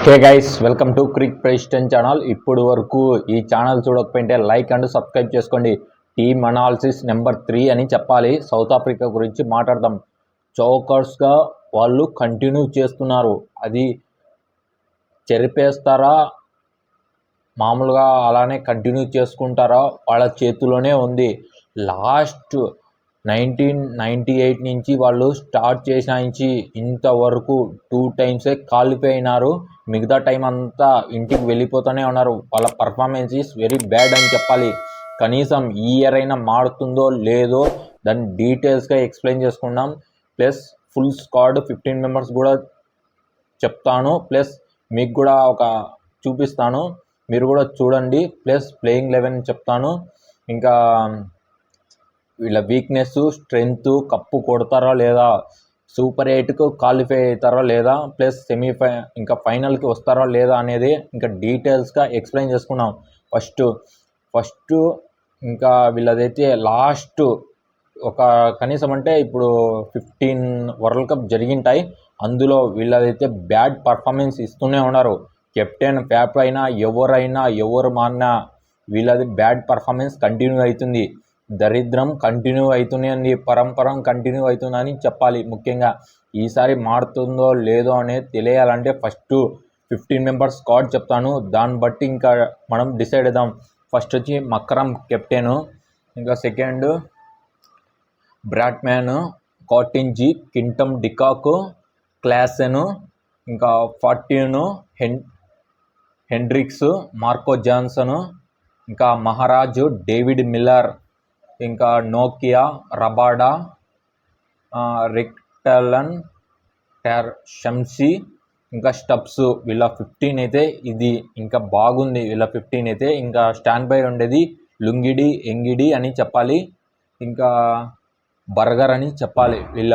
Hey guys, welcome to Crick president channel. ఇప్పుడు వరకు ఈ ఛానల్ చూడకపోయింటే లైక్ అండ్ సబ్స్క్రైబ్ చేసుకోండి. టీమ్ అనాలిసిస్ నెంబర్ 3 అని చెప్పాలి. సౌత్ ఆఫ్రికా గురించి మాట్లాడదాం. చౌకర్స్గా వాళ్ళు కంటిన్యూ చేస్తున్నారు. అది చెరిపేస్తారా, మామూలుగా అలానే కంటిన్యూ చేసుకుంటారా, వాళ్ళ చేతిలోనే ఉంది. లాస్ట్ 1998 నుంచి వాళ్ళు స్టార్ట్ చేసిన నుంచి ఇంతవరకు 2 టైమ్సే క్వాలిఫై అయినారు. మిగతా టైం అంతా ఇంటికి వెళ్ళిపోతూనే ఉన్నారు. వాళ్ళ పర్ఫార్మెన్స్ ఈస్ వెరీ బ్యాడ్ అని చెప్పాలి. కనీసం ఈ ఇయర్ అయినా మారుతుందో లేదో దాన్ని డీటెయిల్స్గా ఎక్స్ప్లెయిన్ చేసుకుందాం. ప్లస్ ఫుల్ స్క్వాడ్ 15 మెంబర్స్ కూడా చెప్తాను. ప్లస్ మీకు కూడా ఒక చూపిస్తాను, మీరు కూడా చూడండి. ప్లస్ ప్లేయింగ్ 11 చెప్తాను. ఇంకా వీళ్ళ వీక్నెస్, స్ట్రెంగ్త్, కప్పు కొడతారా లేదా, సూపర్ 8కు క్వాలిఫై అవుతారా లేదా, ప్లస్ ఇంకా ఫైనల్కి వస్తారా లేదా అనేది ఇంకా డీటెయిల్స్గా ఎక్స్ప్లెయిన్ చేసుకున్నాం. ఫస్ట్ ఇంకా వీళ్ళదైతే లాస్ట్ ఒక కనీసం అంటే ఇప్పుడు 15 వరల్డ్ కప్ జరిగింటాయి. అందులో వీళ్ళదైతే బ్యాడ్ పర్ఫార్మెన్స్ ఇస్తూనే ఉన్నారు. కెప్టెన్ ఫ్యాప్ అయినా ఎవరు మారినా వీళ్ళది బ్యాడ్ పర్ఫార్మెన్స్ కంటిన్యూ అవుతుంది. దరిద్రం కంటిన్యూ అవుతూనే ఉంది. పరంపరం కంటిన్యూ అవుతుందని చెప్పాలి. ముఖ్యంగా ఈసారి మారుతుందో లేదో అనేది తెలియాలంటే ఫస్ట్ 15 మెంబర్స్ స్క్వాడ్ చెప్తాను. దాన్ని బట్టి ఇంకా మనం డిసైడ్ అవుదాం. ఫస్ట్ వచ్చి మక్రమ్ కెప్టెను, ఇంకా సెకండ్ బ్రాట్మ్యాన్, కాటింజీ, కింటమ్ డికాక్, క్లాసెను, ఇంకా 14 హెండ్రిక్స్, మార్కో జాన్సన్, ఇంకా మహారాజు, డేవిడ్ మిల్లర్, ఇంకా నోకియా, రబాడా, రెక్టలన్, షంసీ, ఇంకా స్టబ్స్. వీళ్ళ 15 అయితే ఇది ఇంకా బాగుంది. వీళ్ళ 15 అయితే ఇంకా స్టాండ్ బై ఉండేది లుంగిడి, ఎంగిడి అని చెప్పాలి. ఇంకా బర్గర్ అని చెప్పాలి. వీళ్ళ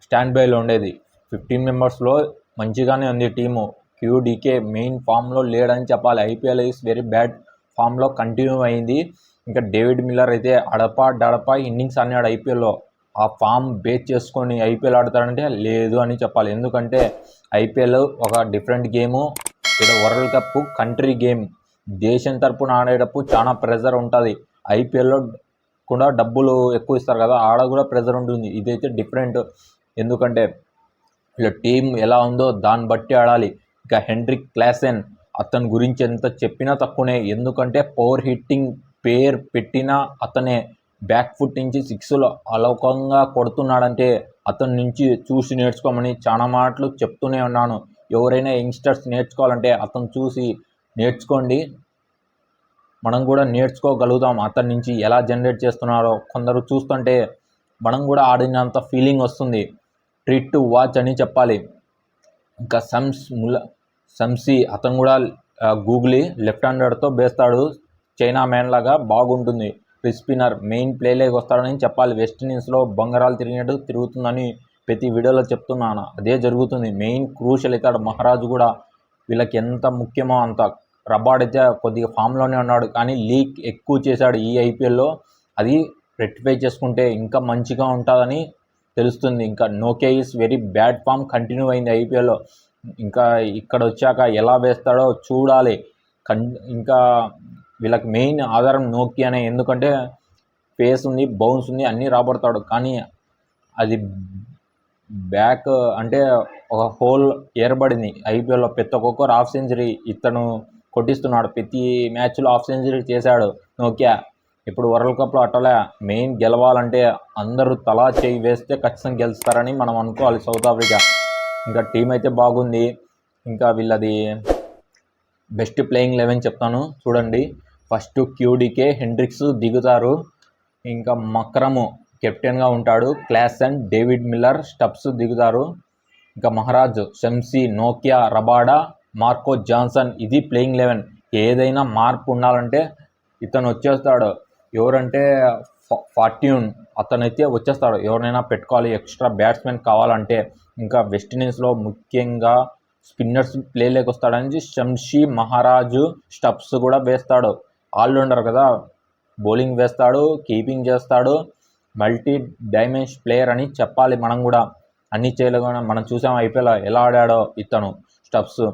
స్టాండ్ బైలో ఉండేది 15 మెంబర్స్లో మంచిగానే ఉంది టీము. క్యూడీకే మెయిన్ ఫామ్లో లేడని చెప్పాలి. ఐపీఎల్ ఈస్ వెరీ బ్యాడ్ ఫామ్లో కంటిన్యూ అయింది. ఇంకా డేవిడ్ మిల్లర్ అయితే డడపా ఇన్నింగ్స్ అన్నాడు ఐపీఎల్లో. ఆ ఫామ్ బేస్ చేసుకొని ఐపీఎల్ ఆడతాడంటే లేదు అని చెప్పాలి. ఎందుకంటే ఐపీఎల్ ఒక డిఫరెంట్ గేము. ఇక్కడ వరల్డ్ కప్ కంట్రీ గేమ్. దేశం తరపున ఆడేటప్పుడు చాలా ప్రెజర్ ఉంటుంది. ఐపీఎల్లో కూడా డబ్బులు ఎక్కువ ఇస్తారు కదా, ఆడ కూడా ప్రెజర్ ఉంటుంది. ఇదైతే డిఫరెంట్. ఎందుకంటే వీళ్ళ టీం ఎలా ఉందో దాన్ని బట్టి ఆడాలి. ఇంకా హెండ్రిక్ క్లాసెన్, అతని గురించి ఎంత చెప్పినా తక్కువనే. ఎందుకంటే పవర్ హిట్టింగ్ పేరు పెట్టినా అతనే. బ్యాక్ ఫుట్ నుంచి 6లు అలోకంగా కొడుతున్నాడంటే అతని నుంచి చూసి నేర్చుకోమని చాలా మాటలు చెప్తూనే ఉన్నాను. ఎవరైనా యంగ్స్టర్స్ నేర్చుకోవాలంటే అతను చూసి నేర్చుకోండి. మనం కూడా నేర్చుకోగలుగుతాం అతని నుంచి ఎలా జనరేట్ చేస్తున్నారో. కొందరు చూస్తుంటే మనం కూడా ఆడినంత ఫీలింగ్ వస్తుంది. ట్రీట్ టు వాచ్ అని చెప్పాలి. ఇంకా సంసీ, అతను కూడా గూగులీ లెఫ్ట్ హ్యాండర్తో వేస్తాడు. చైనా మ్యాన్ లాగా బాగుంటుంది. స్పిన్నర్, మెయిన్ ప్లేలోకి వస్తాడని చెప్పాలి. వెస్టిండీస్లో బంగారాలు తిరిగినట్టు తిరుగుతుందని ప్రతి వీడియోలో చెప్తున్నాను. అదే జరుగుతుంది. మెయిన్ క్రూషల్ అవుతాడు. మహారాజు కూడా వీళ్ళకి ఎంత ముఖ్యమో అంత. రబాడ్ అయితే కొద్దిగా ఫామ్లోనే ఉన్నాడు, కానీ లీక్ ఎక్కువ చేశాడు ఈ ఐపీఎల్లో. అది రెక్టిఫై చేసుకుంటే ఇంకా మంచిగా ఉంటుందని తెలుస్తుంది. ఇంకా Nokia is very bad form continue అయింది ఐపీఎల్లో. ఇంకా ఇక్కడ వచ్చాక ఎలా వేస్తాడో చూడాలి. ఇంకా వీళ్ళకి మెయిన్ ఆధారం నోకియానే. ఎందుకంటే ఫేస్ ఉంది, బౌన్స్ ఉంది, అన్నీ రాబడతాడు. కానీ అది బ్యాక్ అంటే ఒక హోల్ ఏర్పడింది ఐపీఎల్లో. ప్రతి ఒక్కొక్కరు హాఫ్ సెంచరీ ఇతను కొట్టిస్తున్నాడు. ప్రతి మ్యాచ్లో హాఫ్ సెంచరీ చేశాడు నోకియా. ఇప్పుడు వరల్డ్ కప్లో అట్టలే. మెయిన్ గెలవాలంటే అందరూ తలా చేయి వేస్తే ఖచ్చితంగా గెలుస్తారని మనం అనుకోవాలి. సౌత్ ఆఫ్రికా ఇంకా టీం అయితే బాగుంది. ఇంకా వీళ్ళది బెస్ట్ ప్లేయింగ్ 11 చెప్తాను చూడండి. ఫస్ట్ క్యూడీకే హెండ్రిక్స్ దిగుతారు. ఇంకా మక్రము కెప్టెన్గా ఉంటాడు. క్లాసెన్, డేవిడ్ మిల్లర్, స్టబ్స్ దిగుతారు. ఇంకా Maharaj, Shamsi, Nokia, Rabada, Marco Jansen. ఇది ప్లేయింగ్ 11. ఏదైనా మార్పు ఉండాలంటే ఇతను వచ్చేస్తాడు. ఎవరంటే 14 అతనైతే వచ్చేస్తాడు. ఎవరైనా పెట్టుకోవాలి ఎక్స్ట్రా బ్యాట్స్మెన్ కావాలంటే. ఇంకా వెస్టిండీస్లో ముఖ్యంగా స్పిన్నర్స్ ప్లేలోకి వస్తాడని షంసీ, మహారాజు, స్టబ్స్ కూడా వేస్తాడు. ఆల్రౌండర్ కదా, బౌలింగ్ వేస్తాడు, కీపింగ్ చేస్తాడు. మల్టీ డైమెన్షన్ ప్లేయర్ అని చెప్పాలి. మనం కూడా అన్ని చేయలేకుండా మనం చూసాం ఐపీఎల్ ఎలా ఆడాడో ఇతను స్టబ్స్.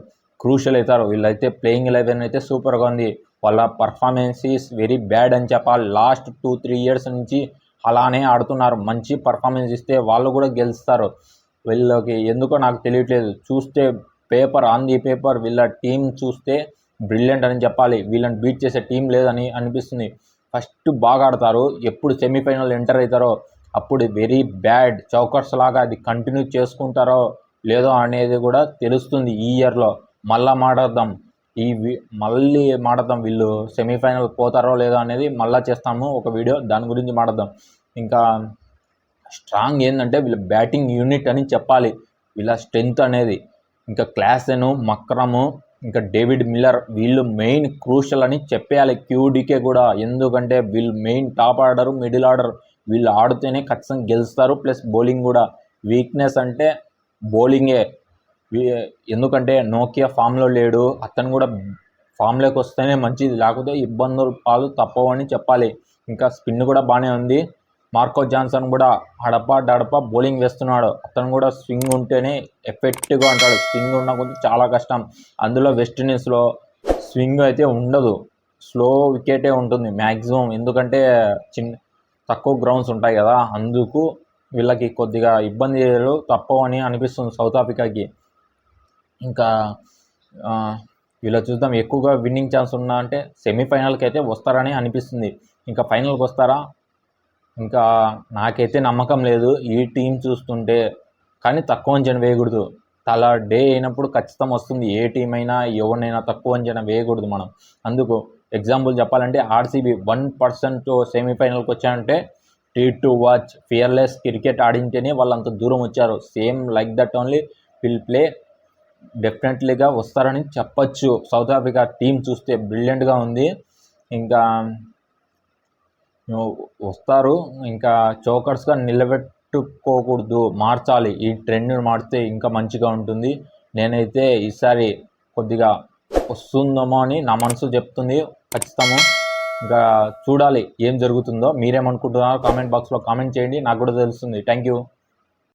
క్రూషియల్ అవుతారు. వీళ్ళైతే ప్లేయింగ్ 11 అయితే సూపర్గా ఉంది. వాళ్ళ పర్ఫార్మెన్స్ ఈస్ వెరీ బ్యాడ్ అని చెప్పాలి. లాస్ట్ 2-3 ఇయర్స్ నుంచి అలానే ఆడుతున్నారు. మంచి పర్ఫార్మెన్స్ ఇస్తే వాళ్ళు కూడా గెలుస్తారు. వీళ్ళకి ఎందుకో నాకు తెలియట్లేదు. చూస్తే ఆన్ ది పేపర్ వీళ్ళ టీం చూస్తే బ్రిలియంట్ అని చెప్పాలి. వీళ్ళని బీట్ చేసే టీం లేదని అనిపిస్తుంది. ఫస్ట్ బాగా ఆడతారు. ఎప్పుడు సెమీఫైనల్ ఎంటర్ అవుతారో అప్పుడు వెరీ బ్యాడ్ చౌకర్స్ లాగా అది కంటిన్యూ చేసుకుంటారో లేదో అనేది కూడా తెలుస్తుంది. ఈ ఇయర్లో మళ్ళీ మాట్లాడదాం వీళ్ళు సెమీఫైనల్ పోతారో లేదో అనేది మళ్ళీ చేస్తాము ఒక వీడియో, దాని గురించి మాట్లాడదాం. ఇంకా స్ట్రాంగ్ ఏంటంటే వీళ్ళ బ్యాటింగ్ యూనిట్ అని చెప్పాలి. వీళ్ళ స్ట్రెంగ్త్ అనేది ఇంకా క్లాసెను, మక్రము, ఇంకా డేవిడ్ మిల్లర్ వీళ్ళు మెయిన్ క్రూషల్ అని చెప్పేయాలి. క్యూడీకే కూడా, ఎందుకంటే వీళ్ళు main top order, middle order వీళ్ళు ఆడితేనే ఖచ్చితంగా గెలుస్తారు. ప్లస్ బౌలింగ్ కూడా. వీక్నెస్ అంటే బౌలింగే, ఎందుకంటే నోకియా ఫామ్లో లేడు. అతను కూడా ఫామ్లోకి వస్తేనే మంచిది, లేకపోతే ఇబ్బందులు పాలు తప్పవని చెప్పాలి. ఇంకా స్పిన్ కూడా బాగానే ఉంది. మార్కో జాన్సన్ కూడా అడప బౌలింగ్ వేస్తున్నాడు. అతను కూడా స్వింగ్ ఉంటేనే ఎఫెక్టివ్గా ఉంటాడు. స్వింగ్ ఉన్న కొద్ది చాలా కష్టం. అందులో వెస్టిండీస్లో స్వింగ్ అయితే ఉండదు, స్లో వికెటే ఉంటుంది మ్యాక్సిమం. ఎందుకంటే తక్కువ గ్రౌండ్స్ ఉంటాయి కదా, అందుకు వీళ్ళకి కొద్దిగా ఇబ్బందులు తప్పవని అనిపిస్తుంది సౌత్ ఆఫ్రికాకి. ఇంకా వీళ్ళు చూద్దాం, ఎక్కువగా విన్నింగ్ ఛాన్స్ ఉన్నా అంటే సెమీఫైనల్కి అయితే వస్తారని అనిపిస్తుంది. ఇంకా ఫైనల్కి వస్తారా ఇంకా నాకైతే నమ్మకం లేదు ఈ టీం చూస్తుంటే. కానీ తక్కువ అంచనా వేయకూడదు. చాలా డే అయినప్పుడు ఖచ్చితంగా వస్తుంది. ఏ టీం అయినా ఎవరినైనా తక్కువ అంచనా వేయకూడదు మనం. అందుకు ఎగ్జాంపుల్ చెప్పాలంటే ఆర్సీబీ 1% సెమీఫైనల్కి వచ్చారంటే టు వాచ్ ఫియర్లెస్ క్రికెట్ ఆడింటేనే వాళ్ళు అంత దూరం వచ్చారు. Same like that only will play, డెఫినెట్లీగా వస్తారని చెప్పచ్చు. సౌత్ ఆఫ్రికా టీం చూస్తే బ్రిలియంట్గా ఉంది. ఇంకా వస్తారు. ఇంకా చోకర్స్గా నిలబెట్టుకోకూడదు, మార్చాలి. ఈ ట్రెండ్ని మార్చితే ఇంకా మంచిగా ఉంటుంది. నేనైతే ఈసారి కొద్దిగా వస్తుందేమో అని నా మనసు చెప్తుంది. ఖచ్చితంగా ఇంకా చూడాలి ఏం జరుగుతుందో. మీరేమనుకుంటున్నారో కామెంట్ బాక్స్లో కామెంట్ చేయండి, నాకు కూడా తెలుస్తుంది. Thank you.